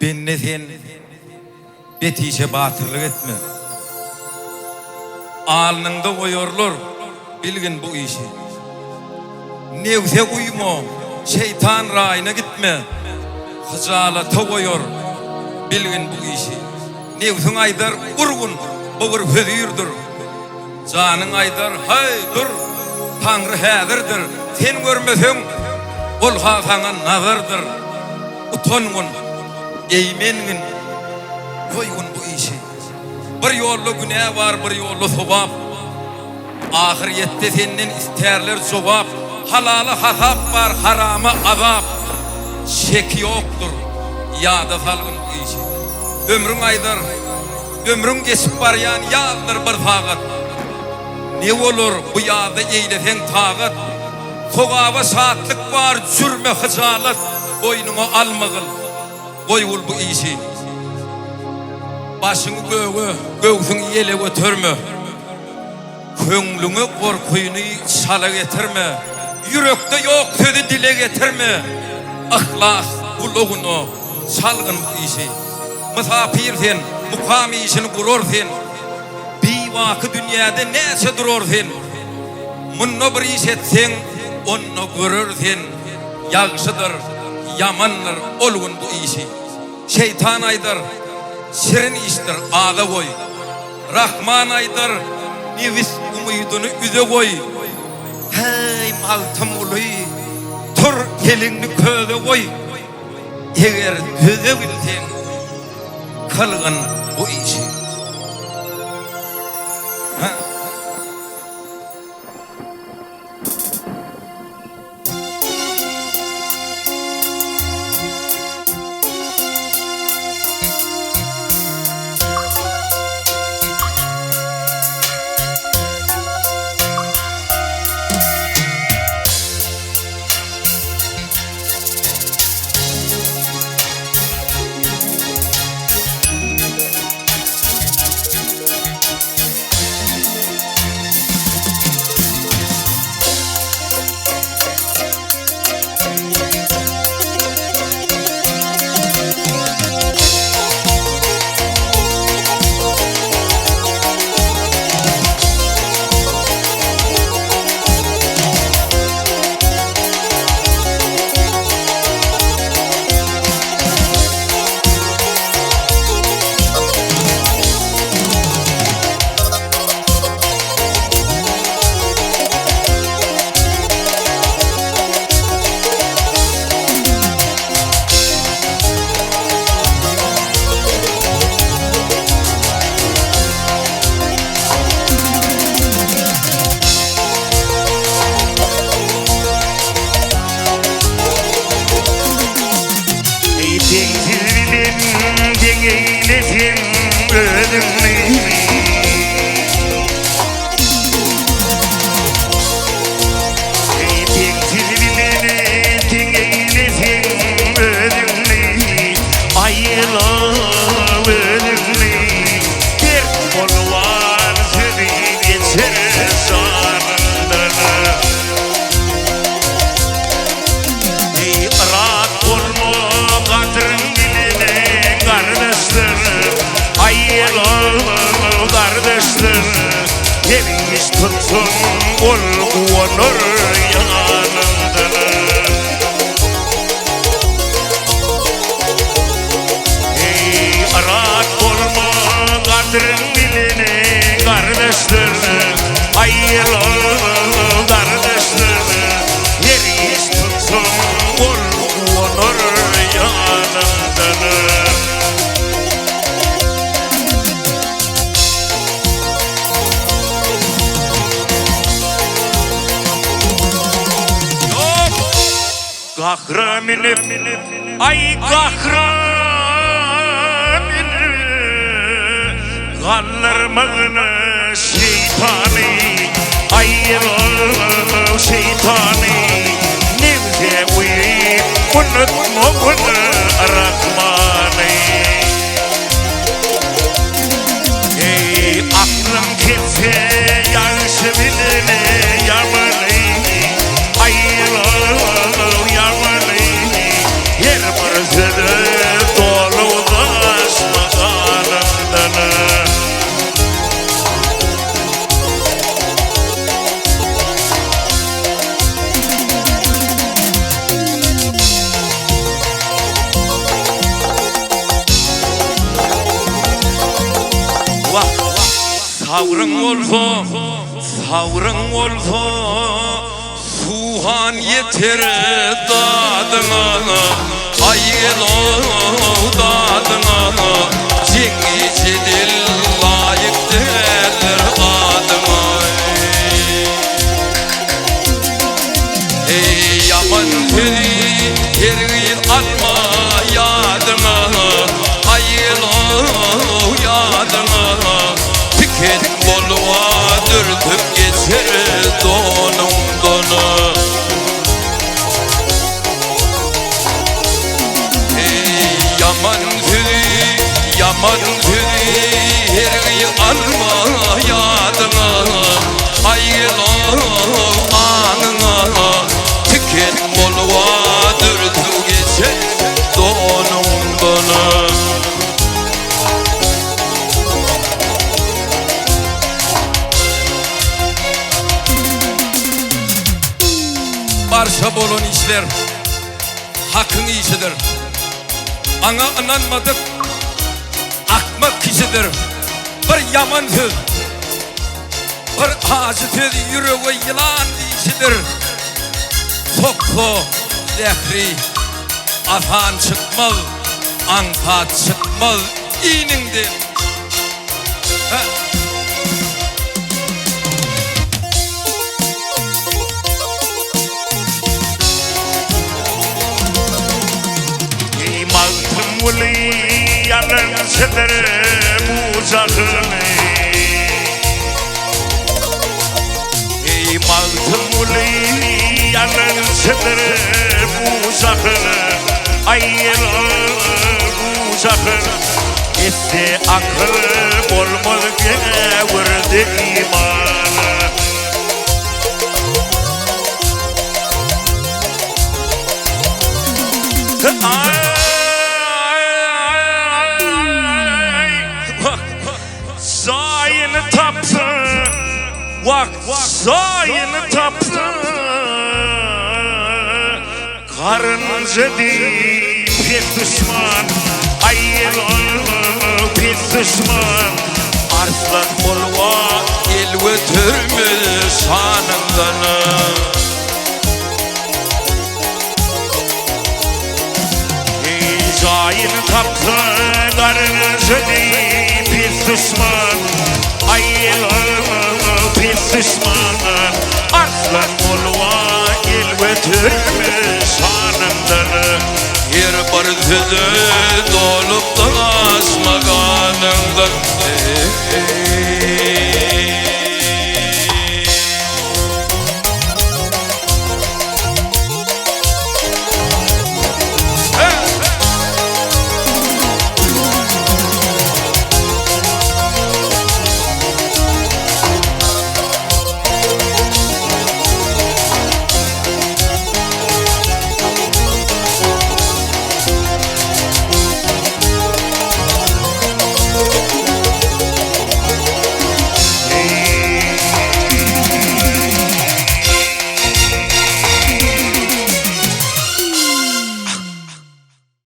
benne sen betişe batırlık etme. Alnında koyorlar bilgin bu işi. Nevse uyma, şeytan rayına gitme. Hıcalata koyor bilgin bu işi. Nevsin aydar urgun, boğur födürdür. Canın aydar hay dur, Tanrı häzirdir. Sen görmesen ol sana nazardır. Utangun, eğmenmin, koygun bu işi. Bir yollu günah var, bir yollu sevap. Ahirette senden isterler cevap. Halalı hasap var, haramı azap. Şek yoktur, yada salgın bu işi. Ömrün aydar, ömrün geçip var yani yaldır bir fakat. Ne olur bu yada eylesen tağat. Sogaba saatlik var, cürme hıcalat. Boynunu almagıl, koyul bu işi. Başını göğe, göğsünü yele götürme. Köңlüňe korkuýuny sala getirme. Yürekde yok sözü dile getirme. Ahlas buluğunu salgın bu işi. Misafir sen, mukam işini kurur sen. Bir vakı dünyada neyse durur sen. Munno bir iş etsen, onno görür sen. Yağışıdır, yamandır, olgun bu işi. Şeytan aydar, şirin iştir, ağla koy. Rahman aydar, nefis umudunu üze koy. Hey maltım uluy, tur elini köze koy. Eğer töze bilsen, kılgın bu işi. Tutsun ol kuanır yanındır. Ey arat olma kadrin biline kardeşler. Hayırlı kardeşler. Yeriz tutsun ol kuanır yanındır. Kahra minip, ay kahra minip, kaldırmağını şeytani, ayrıl şeytani, nevze uyuyup unutma bunu Rahmani. Ey aklım kimse yanlışı biline yağmurlu, ayrıl yağmurlu, yer barzıdı dolu Savrın olsa, savrın olsa, suhan yeter dadına, ayel o dadına, cengici dil layık derler adıma. Ey yaman teri, teri alma yadına, ayel o yadına, tiket bolva dürtüp geçer donum donu. Ey yaman teri, yaman teri, teri alma yadına, ayel o anına, tiket bolva dürtüp geçer donum donu. Barşa bolon işler hakkın işidir. Ana inanmadık akmak kişidir. Bir yaman söz, bir ağzı söz yüreğe yılan işidir. Sokko zehri afan çıkmaz, anfat çıkmaz iğninden. Muli yanın sedere buzağını Ey muli yanın sedere buzağını Ayel buzağını Ette akıl olmalı gene vurdu imanı Zayını taptı, zayını taptı. Karınca değil bir düşman, ayel bir düşman. Arslan bolva el götürmüş şanından. Zayını taptı, karınca değil bir düşman. Ayel bir düşman. Arslan bolva el götürmüş şanından. Yer barıdı dolup da asmaganından.